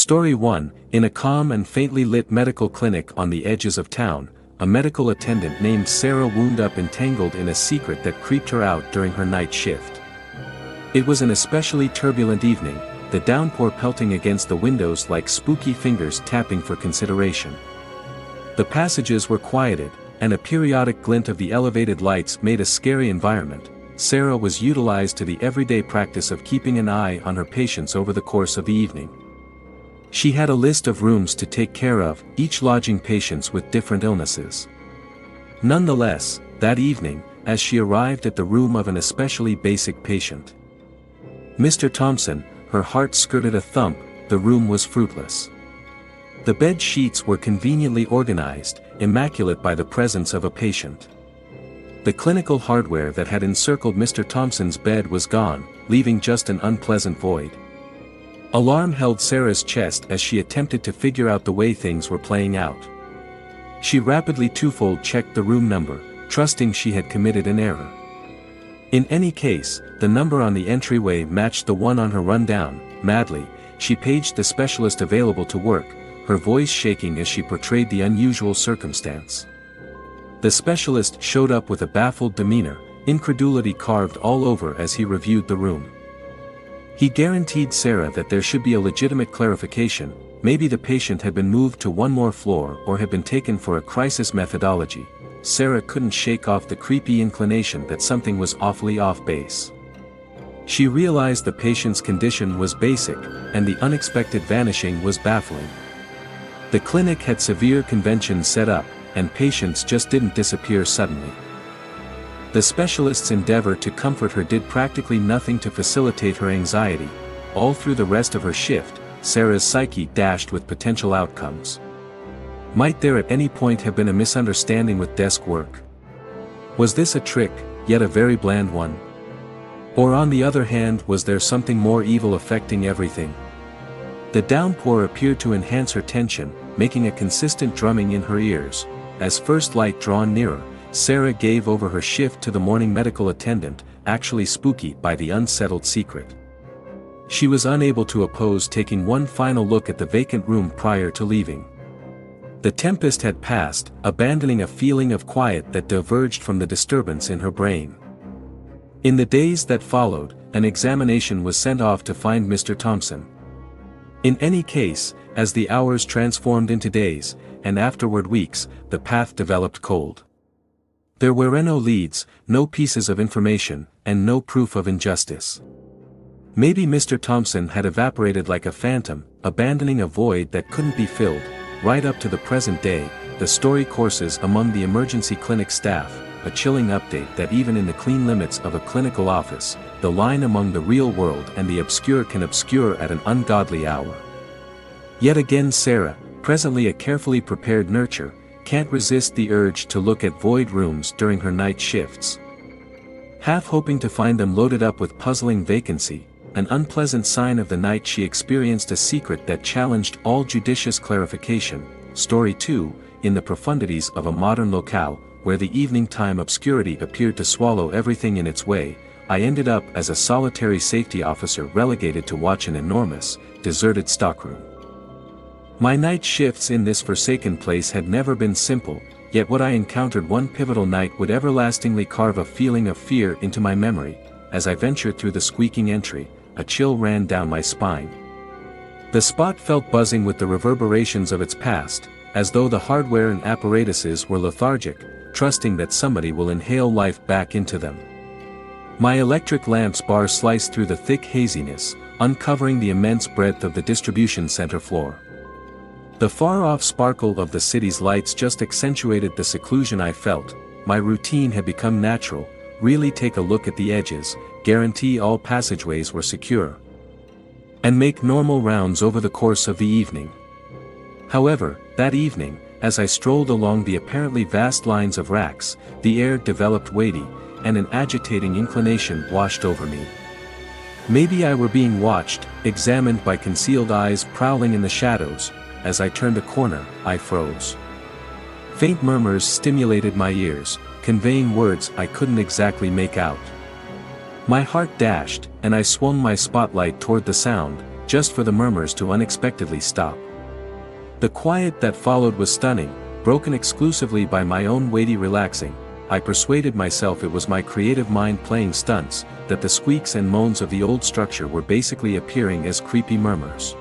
Story 1, in a calm and faintly lit medical clinic on the edges of town, a medical attendant named Sarah wound up entangled in a secret that creeped her out during her night shift. It was an especially turbulent evening, the downpour pelting against the windows like spooky fingers tapping for consideration. The passages were quieted, and a periodic glint of the elevated lights made a scary environment. Sarah was utilized to the everyday practice of keeping an eye on her patients over the course of the evening. She had a list of rooms to take care of, each lodging patients with different illnesses. Nonetheless, that evening, as she arrived at the room of an especially basic patient, Mr. Thompson, her heart skirted a thump. The room was fruitless. The bed sheets were conveniently organized, immaculate by the presence of a patient. The clinical hardware that had encircled Mr. Thompson's bed was gone, leaving just an unpleasant void. Alarm held Sarah's chest as she attempted to figure out the way things were playing out. She rapidly twofold checked the room number, trusting she had committed an error. In any case, the number on the entryway matched the one on her rundown. Madly, she paged the specialist available to work, her voice shaking as she portrayed the unusual circumstance. The specialist showed up with a baffled demeanor, incredulity carved all over as he reviewed the room. He guaranteed Sarah that there should be a legitimate clarification, maybe the patient had been moved to one more floor or had been taken for a crisis methodology. Sarah couldn't shake off the creepy inclination that something was awfully off base. She realized the patient's condition was basic, and the unexpected vanishing was baffling. The clinic had severe conventions set up, and patients just didn't disappear suddenly. The specialist's endeavor to comfort her did practically nothing to facilitate her anxiety. All through the rest of her shift, Sarah's psyche dashed with potential outcomes. Might there at any point have been a misunderstanding with desk work? Was this a trick, yet a very bland one? Or on the other hand, was there something more evil affecting everything? The downpour appeared to enhance her tension, making a consistent drumming in her ears. As first light drawn nearer, Sarah gave over her shift to the morning medical attendant, actually spooky by the unsettled secret. She was unable to oppose taking one final look at the vacant room prior to leaving. The tempest had passed, abandoning a feeling of quiet that diverged from the disturbance in her brain. In the days that followed, an examination was sent off to find Mr. Thompson. In any case, as the hours transformed into days, and afterward weeks, the path developed cold. There were no leads, no pieces of information, and no proof of injustice. Maybe Mr. Thompson had evaporated like a phantom, abandoning a void that couldn't be filled. Right up to the present day, the story courses among the emergency clinic staff, a chilling update that even in the clean limits of a clinical office, the line among the real world and the obscure can obscure at an ungodly hour. Yet again Sarah, presently a carefully prepared nurture, can't resist the urge to look at void rooms during her night shifts. Half hoping to find them loaded up with puzzling vacancy, an unpleasant sign of the night she experienced a secret that challenged all judicious clarification. Story 2, in the profundities of a modern locale, where the evening time obscurity appeared to swallow everything in its way, I ended up as a solitary safety officer relegated to watch an enormous, deserted stockroom. My night shifts in this forsaken place had never been simple, yet what I encountered one pivotal night would everlastingly carve a feeling of fear into my memory. As I ventured through the squeaking entry, a chill ran down my spine. The spot felt buzzing with the reverberations of its past, as though the hardware and apparatuses were lethargic, trusting that somebody will inhale life back into them. My electric lamp's bar sliced through the thick haziness, uncovering the immense breadth of the distribution center floor. The far-off sparkle of the city's lights just accentuated the seclusion I felt. My routine had become natural. Really take a look at the edges, guarantee all passageways were secure, and make normal rounds over the course of the evening. However, that evening, as I strolled along the apparently vast lines of racks, the air developed weighty, and an agitating inclination washed over me. Maybe I were being watched, examined by concealed eyes prowling in the shadows. As I turned a corner, I froze. Faint murmurs stimulated my ears, conveying words I couldn't exactly make out. My heart dashed, and I swung my spotlight toward the sound, just for the murmurs to unexpectedly stop. The quiet that followed was stunning, broken exclusively by my own weighty relaxing. I persuaded myself it was my creative mind playing stunts, that the squeaks and moans of the old structure were basically appearing as creepy murmurs.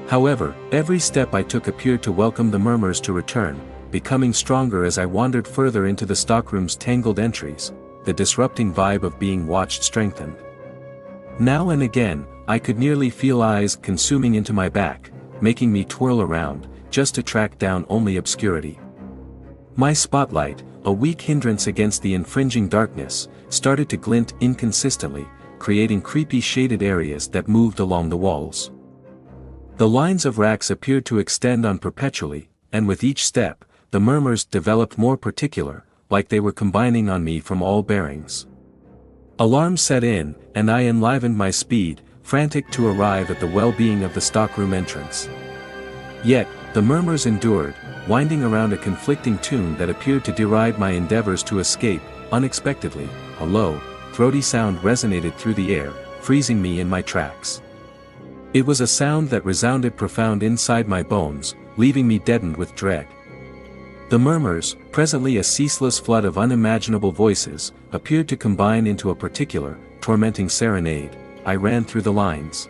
However, every step I took appeared to welcome the murmurs to return, becoming stronger as I wandered further into the stockroom's tangled entries. The disrupting vibe of being watched strengthened. Now and again, I could nearly feel eyes consuming into my back, making me twirl around, just to track down only obscurity. My spotlight, a weak hindrance against the infringing darkness, started to glint inconsistently, creating creepy shaded areas that moved along the walls. The lines of racks appeared to extend on perpetually, and with each step, the murmurs developed more particular, like they were combining on me from all bearings. Alarm set in, and I enlivened my speed, frantic to arrive at the well-being of the stockroom entrance. Yet, the murmurs endured, winding around a conflicting tune that appeared to deride my endeavors to escape. Unexpectedly, a low, throaty sound resonated through the air, freezing me in my tracks. It was a sound that resounded profound inside my bones, leaving me deadened with dread. The murmurs, presently a ceaseless flood of unimaginable voices, appeared to combine into a particular, tormenting serenade. I ran through the lines.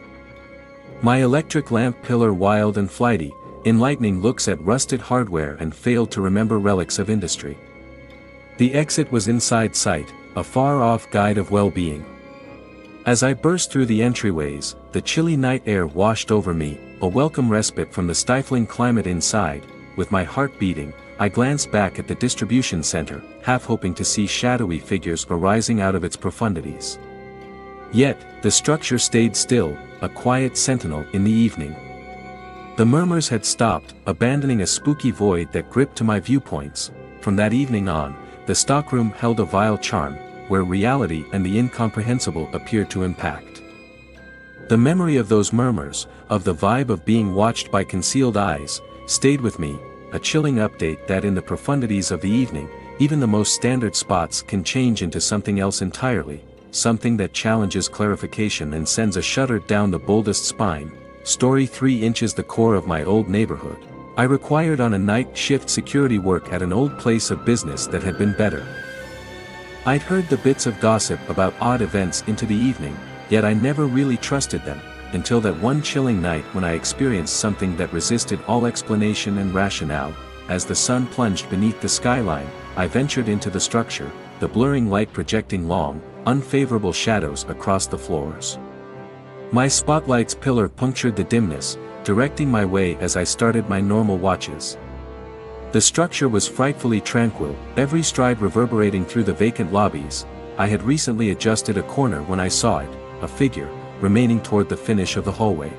My electric lamp pillar wild and flighty, enlightening looks at rusted hardware and failed to remember relics of industry. The exit was inside sight, a far-off guide of well-being. As I burst through the entryways, the chilly night air washed over me, a welcome respite from the stifling climate inside. With my heart beating, I glanced back at the distribution center, half hoping to see shadowy figures arising out of its profundities. Yet, the structure stayed still, a quiet sentinel in the evening. The murmurs had stopped, abandoning a spooky void that gripped to my viewpoints. From that evening on, the stockroom held a vile charm, where reality and the incomprehensible appeared to impact. The memory of those murmurs, of the vibe of being watched by concealed eyes, stayed with me, a chilling update that in the profundities of the evening, even the most standard spots can change into something else entirely, something that challenges clarification and sends a shudder down the boldest spine. Story 3 inches the core of my old neighborhood. I required on a night shift security work at an old place of business that had been better. I'd heard the bits of gossip about odd events into the evening, yet I never really trusted them, until that one chilling night when I experienced something that resisted all explanation and rationale. As the sun plunged beneath the skyline, I ventured into the structure, the blurring light projecting long, unfavorable shadows across the floors. My spotlight's pillar punctured the dimness, directing my way as I started my normal watches. The structure was frightfully tranquil, every stride reverberating through the vacant lobbies. I had recently adjusted a corner when I saw it, a figure, remaining toward the finish of the hallway.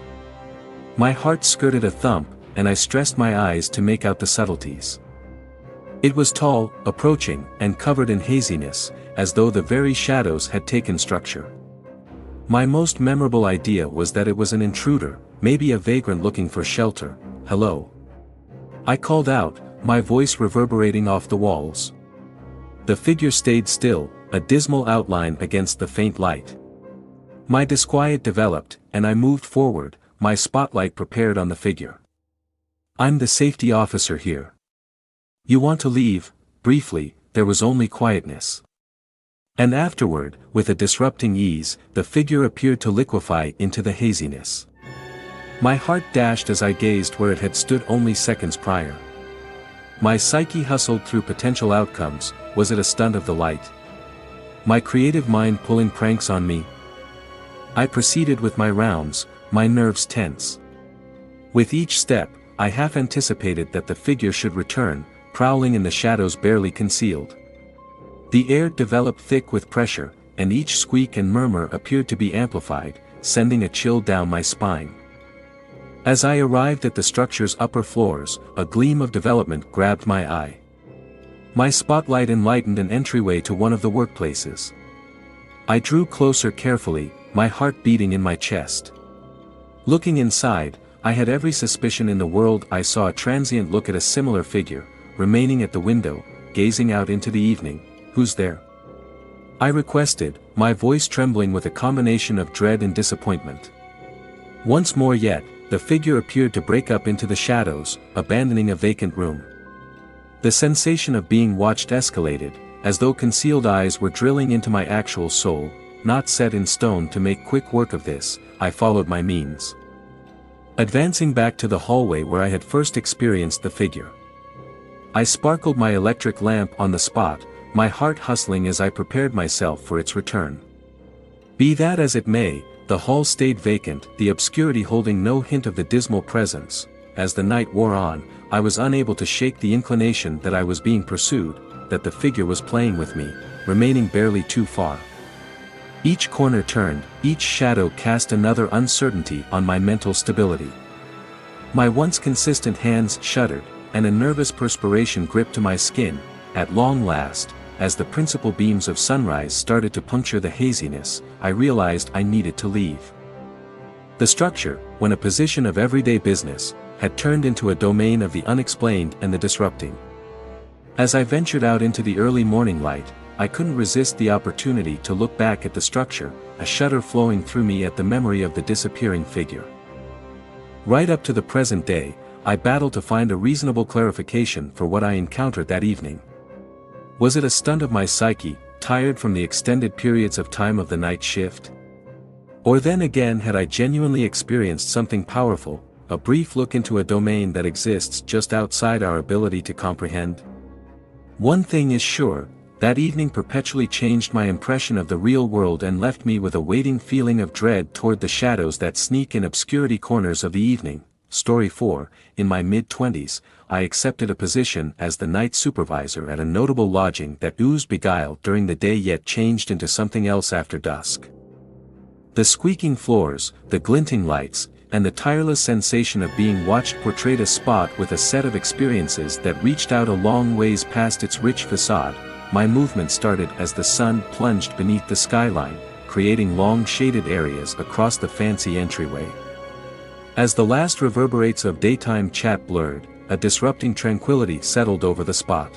My heart skirted a thump, and I stressed my eyes to make out the subtleties. It was tall, approaching, and covered in haziness, as though the very shadows had taken structure. My most memorable idea was that it was an intruder, maybe a vagrant looking for shelter. "Hello?" I called out, my voice reverberating off the walls. The figure stayed still, a dismal outline against the faint light. My disquiet developed, and I moved forward, my spotlight prepared on the figure. "I'm the safety officer here. You want to leave?" Briefly, there was only quietness. And afterward, with a disrupting ease, the figure appeared to liquefy into the haziness. My heart dashed as I gazed where it had stood only seconds prior. My psyche hustled through potential outcomes. Was it a stunt of the light? My creative mind pulling pranks on me? I proceeded with my rounds, my nerves tense. With each step, I half anticipated that the figure should return, prowling in the shadows barely concealed. The air developed thick with pressure, and each squeak and murmur appeared to be amplified, sending a chill down my spine. As I arrived at the structure's upper floors, a gleam of development grabbed my eye. My spotlight enlightened an entryway to one of the workplaces. I drew closer carefully, my heart beating in my chest. Looking inside, I had every suspicion in the world. I saw a transient look at a similar figure, remaining at the window, gazing out into the evening. "Who's there?" I requested, my voice trembling with a combination of dread and disappointment. Once more yet, the figure appeared to break up into the shadows, abandoning a vacant room. The sensation of being watched escalated, as though concealed eyes were drilling into my actual soul. Not set in stone to make quick work of this, I followed my means. Advancing back to the hallway where I had first experienced the figure. I sparkled my electric lamp on the spot, my heart hustling as I prepared myself for its return. Be that as it may, the hall stayed vacant, the obscurity holding no hint of the dismal presence. As the night wore on, I was unable to shake the inclination that I was being pursued, that the figure was playing with me, remaining barely too far. Each corner turned, each shadow cast another uncertainty on my mental stability. My once consistent hands shuddered, and a nervous perspiration gripped to my skin. At long last, as the principal beams of sunrise started to puncture the haziness, I realized I needed to leave. The structure, when a position of everyday business, had turned into a domain of the unexplained and the disrupting. As I ventured out into the early morning light, I couldn't resist the opportunity to look back at the structure, a shudder flowing through me at the memory of the disappearing figure. Right up to the present day, I battled to find a reasonable clarification for what I encountered that evening. Was it a stunt of my psyche, tired from the extended periods of time of the night shift? Or then again had I genuinely experienced something powerful, a brief look into a domain that exists just outside our ability to comprehend? One thing is sure, that evening perpetually changed my impression of the real world and left me with a waiting feeling of dread toward the shadows that sneak in obscurity corners of the evening. Story 4, in my mid-20s, I accepted a position as the night supervisor at a notable lodging that oozed beguile during the day yet changed into something else after dusk. The squeaking floors, the glinting lights, and the tireless sensation of being watched portrayed a spot with a set of experiences that reached out a long ways past its rich facade. My movement started as the sun plunged beneath the skyline, creating long shaded areas across the fancy entryway. As the last reverberates of daytime chat blurred, a disrupting tranquility settled over the spot.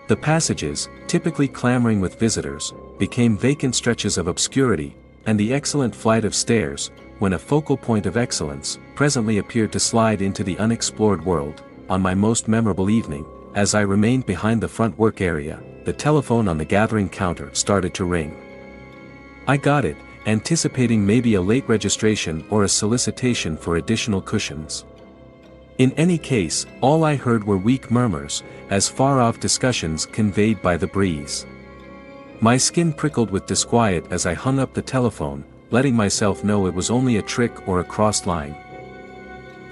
The passages, typically clamoring with visitors, became vacant stretches of obscurity, and the excellent flight of stairs, when a focal point of excellence, presently appeared to slide into the unexplored world. On my most memorable evening, as I remained behind the front work area, the telephone on the gathering counter started to ring. I got it, anticipating maybe a late registration or a solicitation for additional cushions. In any case, all I heard were weak murmurs, as far-off discussions conveyed by the breeze. My skin prickled with disquiet as I hung up the telephone, letting myself know it was only a trick or a crossed line.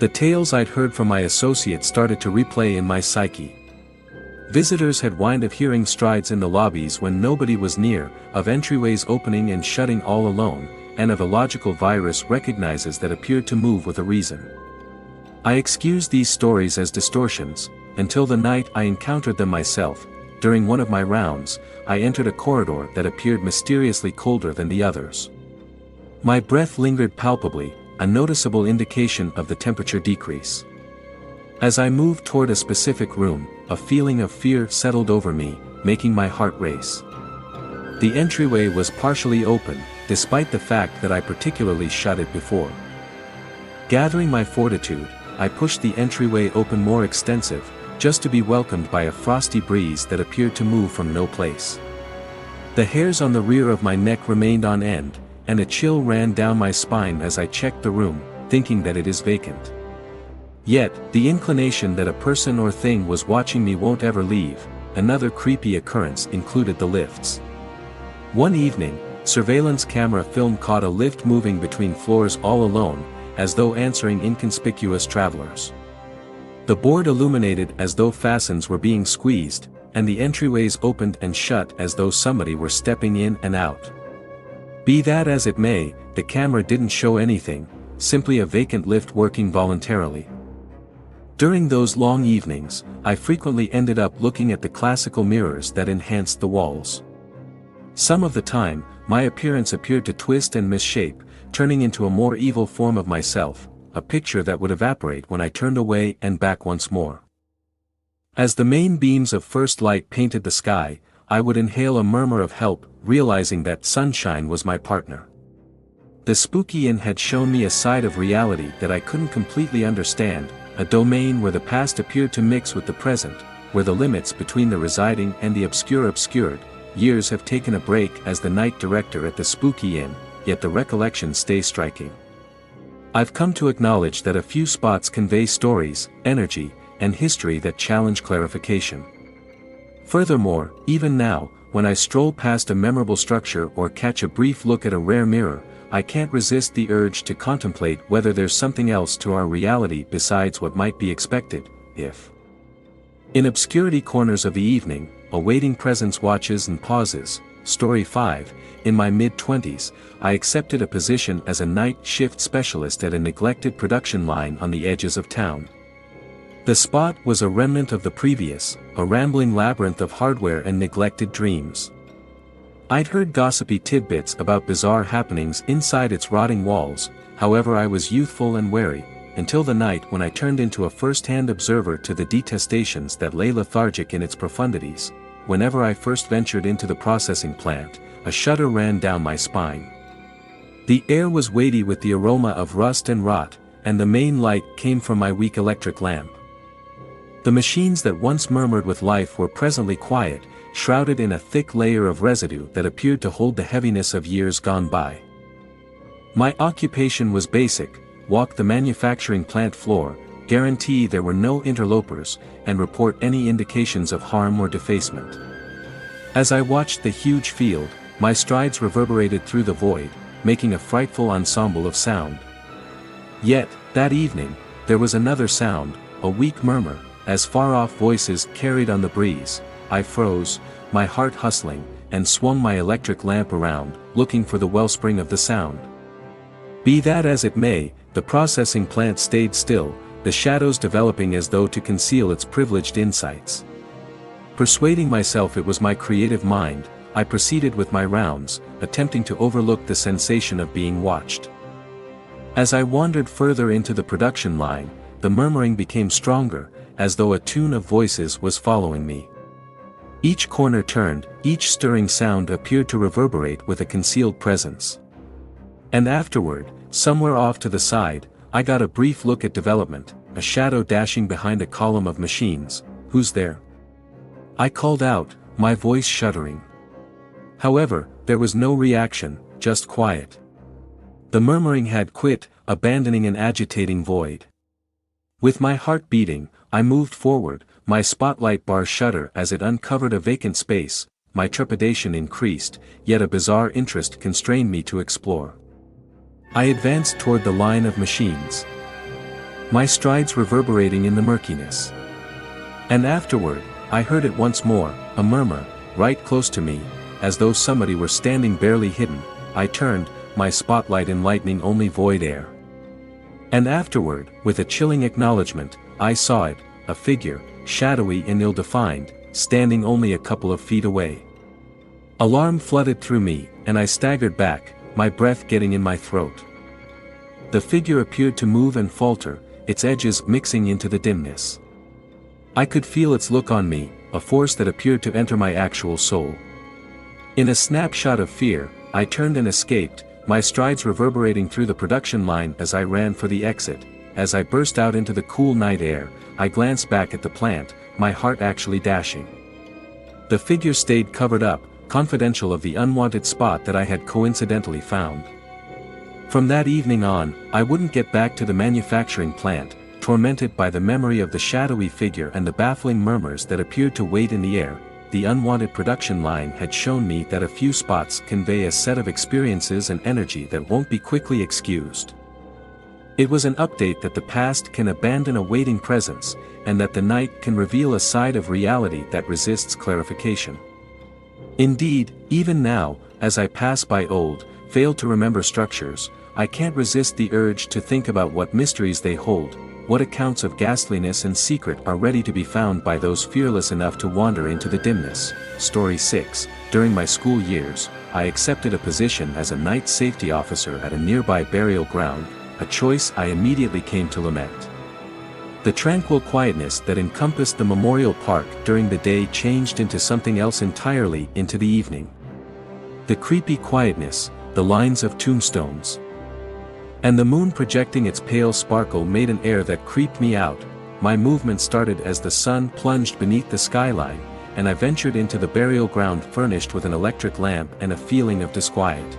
The tales I'd heard from my associates started to replay in my psyche. Visitors had whined of hearing strides in the lobbies when nobody was near, of entryways opening and shutting all alone, and of a logical virus recognizes that appeared to move with a reason. I excused these stories as distortions, until the night I encountered them myself. During one of my rounds, I entered a corridor that appeared mysteriously colder than the others. My breath lingered palpably, a noticeable indication of the temperature decrease. As I moved toward a specific room, a feeling of fear settled over me, making my heart race. The entryway was partially open, despite the fact that I particularly shut it before. Gathering my fortitude, I pushed the entryway open more extensive, just to be welcomed by a frosty breeze that appeared to move from no place. The hairs on the rear of my neck remained on end, and a chill ran down my spine as I checked the room, thinking that it is vacant. Yet, the inclination that a person or thing was watching me won't ever leave. Another creepy occurrence included the lifts. One evening, surveillance camera film caught a lift moving between floors all alone, as though answering inconspicuous travelers. The board illuminated as though fastenings were being squeezed, and the entryways opened and shut as though somebody were stepping in and out. Be that as it may, the camera didn't show anything, simply a vacant lift working voluntarily. During those long evenings, I frequently ended up looking at the classical mirrors that enhanced the walls. Some of the time, my appearance appeared to twist and misshape, turning into a more evil form of myself, a picture that would evaporate when I turned away and back once more. As the main beams of first light painted the sky, I would inhale a murmur of help, realizing that sunshine was my partner. The spooky inn had shown me a side of reality that I couldn't completely understand, a domain where the past appeared to mix with the present, where the limits between the residing and the obscured. Years have taken a break as the night director at the spooky inn, yet the recollections stay striking. I've come to acknowledge that a few spots convey stories, energy, and history that challenge clarification. Furthermore, even now, when I stroll past a memorable structure or catch a brief look at a rare mirror, I can't resist the urge to contemplate whether there's something else to our reality besides what might be expected, if. In obscurity corners of the evening, a waiting presence watches and pauses. Story 5, in my mid-20s, I accepted a position as a night shift specialist at a neglected production line on the edges of town. The spot was a remnant of the previous, a rambling labyrinth of hardware and neglected dreams. I'd heard gossipy tidbits about bizarre happenings inside its rotting walls, however I was youthful and wary, until the night when I turned into a first-hand observer to the detestations that lay lethargic in its profundities. Whenever I first ventured into the processing plant, a shudder ran down my spine. The air was weighty with the aroma of rust and rot, and the main light came from my weak electric lamp. The machines that once murmured with life were presently quiet, shrouded in a thick layer of residue that appeared to hold the heaviness of years gone by. My occupation was basic: walk the manufacturing plant floor, guarantee there were no interlopers, and report any indications of harm or defacement. As I watched the huge field, my strides reverberated through the void, making a frightful ensemble of sound. Yet, that evening, there was another sound, a weak murmur, as far-off voices carried on the breeze. I froze, my heart hustling, and swung my electric lamp around, looking for the wellspring of the sound. Be that as it may, the processing plant stayed still, the shadows developing as though to conceal its privileged insights. Persuading myself it was my creative mind, I proceeded with my rounds, attempting to overlook the sensation of being watched. As I wandered further into the production line, the murmuring became stronger, as though a tune of voices was following me. Each corner turned, each stirring sound appeared to reverberate with a concealed presence. And afterward, somewhere off to the side, I got a brief look at development, a shadow dashing behind a column of machines. "Who's there?" I called out, my voice shuddering. However, there was no reaction, just quiet. The murmuring had quit, abandoning an agitating void. With my heart beating, I moved forward, my spotlight bar shudder as it uncovered a vacant space. My trepidation increased, yet a bizarre interest constrained me to explore. I advanced toward the line of machines, my strides reverberating in the murkiness. And afterward, I heard it once more, a murmur, right close to me, as though somebody were standing barely hidden. I turned, my spotlight enlightening only void air. And afterward, with a chilling acknowledgement, I saw it, a figure, shadowy and ill-defined, standing only a couple of feet away. Alarm flooded through me, and I staggered back, my breath getting in my throat. The figure appeared to move and falter, its edges mixing into the dimness. I could feel its look on me, a force that appeared to enter my actual soul. In a snapshot of fear, I turned and escaped, my strides reverberating through the production line as I ran for the exit. As I burst out into the cool night air, I glanced back at the plant, my heart actually dashing. The figure stayed covered up, confidential of the unwanted spot that I had coincidentally found. From that evening on, I wouldn't get back to the manufacturing plant, tormented by the memory of the shadowy figure and the baffling murmurs that appeared to wait in the air. The unwanted production line had shown me that a few spots convey a set of experiences and energy that won't be quickly excused. It was an update that the past can abandon a waiting presence, and that the night can reveal a side of reality that resists clarification. Indeed, even now, as I pass by old, failed to remember structures, I can't resist the urge to think about what mysteries they hold, what accounts of ghastliness and secret are ready to be found by those fearless enough to wander into the dimness. Story 6, during my school years, I accepted a position as a night safety officer at a nearby burial ground, a choice I immediately came to lament. The tranquil quietness that encompassed the memorial park during the day changed into something else entirely into the evening. The creepy quietness, the lines of tombstones, And the moon projecting its pale sparkle made an air that creeped me out. My movement started as the sun plunged beneath the skyline, and I ventured into the burial ground furnished with an electric lamp and a feeling of disquiet.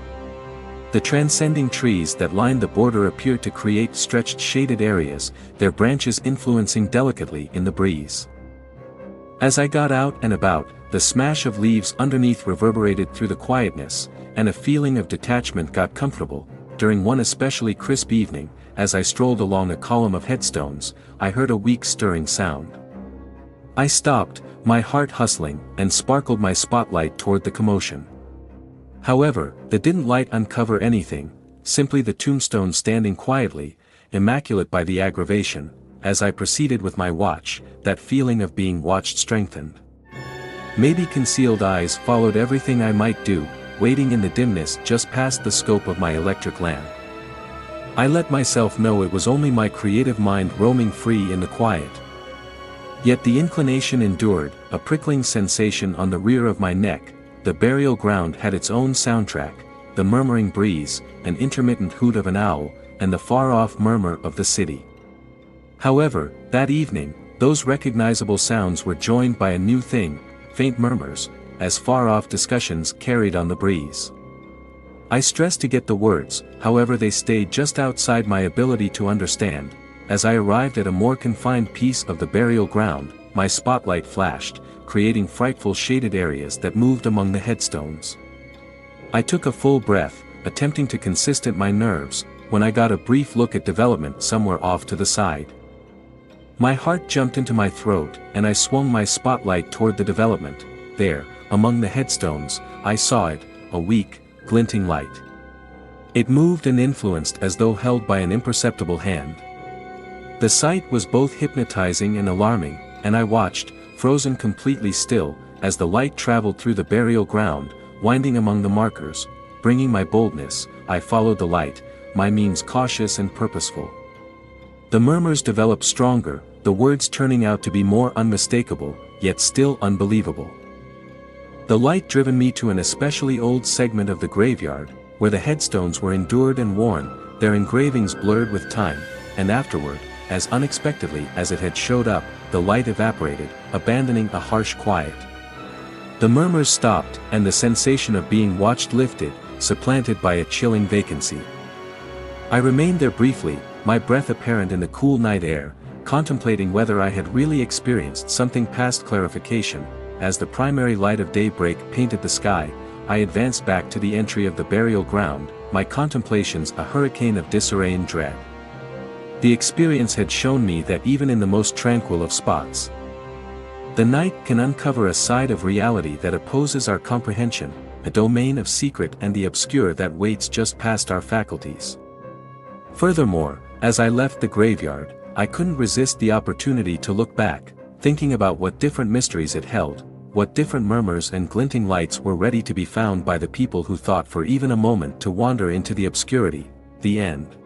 The transcending trees that lined the border appeared to create stretched shaded areas, their branches influencing delicately in the breeze. As I got out and about, the smash of leaves underneath reverberated through the quietness, and a feeling of detachment got comfortable. During one especially crisp evening, as I strolled along a column of headstones, I heard a weak stirring sound. I stopped, my heart hustling, and sparkled my spotlight toward the commotion. However, the dim light uncovered anything, simply the tombstone standing quietly, immaculate by the aggravation. As I proceeded with my watch, that feeling of being watched strengthened. Maybe concealed eyes followed everything I might do, waiting in the dimness just past the scope of my electric lamp. I let myself know it was only my creative mind roaming free in the quiet. Yet the inclination endured, a prickling sensation on the rear of my neck. The burial ground had its own soundtrack, the murmuring breeze, an intermittent hoot of an owl, and the far-off murmur of the city. However, that evening, those recognizable sounds were joined by a new thing, faint murmurs, as far-off discussions carried on the breeze. I stressed to get the words, however they stayed just outside my ability to understand. As I arrived at a more confined piece of the burial ground, my spotlight flashed, creating frightful shaded areas that moved among the headstones. I took a full breath, attempting to consistent my nerves, when I got a brief look at development somewhere off to the side. My heart jumped into my throat, and I swung my spotlight toward the development. There, among the headstones, I saw it, a weak, glinting light. It moved and influenced as though held by an imperceptible hand. The sight was both hypnotizing and alarming, and I watched, frozen completely still, as the light traveled through the burial ground, winding among the markers. Bringing my boldness, I followed the light, my means cautious and purposeful. The murmurs developed stronger, the words turning out to be more unmistakable, yet still unbelievable. The light driven me to an especially old segment of the graveyard, where the headstones were endured and worn, their engravings blurred with time, and afterward, as unexpectedly as it had showed up, the light evaporated, abandoning a harsh quiet. The murmurs stopped, and the sensation of being watched lifted, supplanted by a chilling vacancy. I remained there briefly, my breath apparent in the cool night air, contemplating whether I had really experienced something past clarification. As the primary light of daybreak painted the sky, I advanced back to the entry of the burial ground, my contemplations a hurricane of disarray and dread. The experience had shown me that even in the most tranquil of spots, the night can uncover a side of reality that opposes our comprehension, a domain of secret and the obscure that waits just past our faculties. Furthermore, as I left the graveyard, I couldn't resist the opportunity to look back, thinking about what different mysteries it held, what different murmurs and glinting lights were ready to be found by the people who thought for even a moment to wander into the obscurity. The end.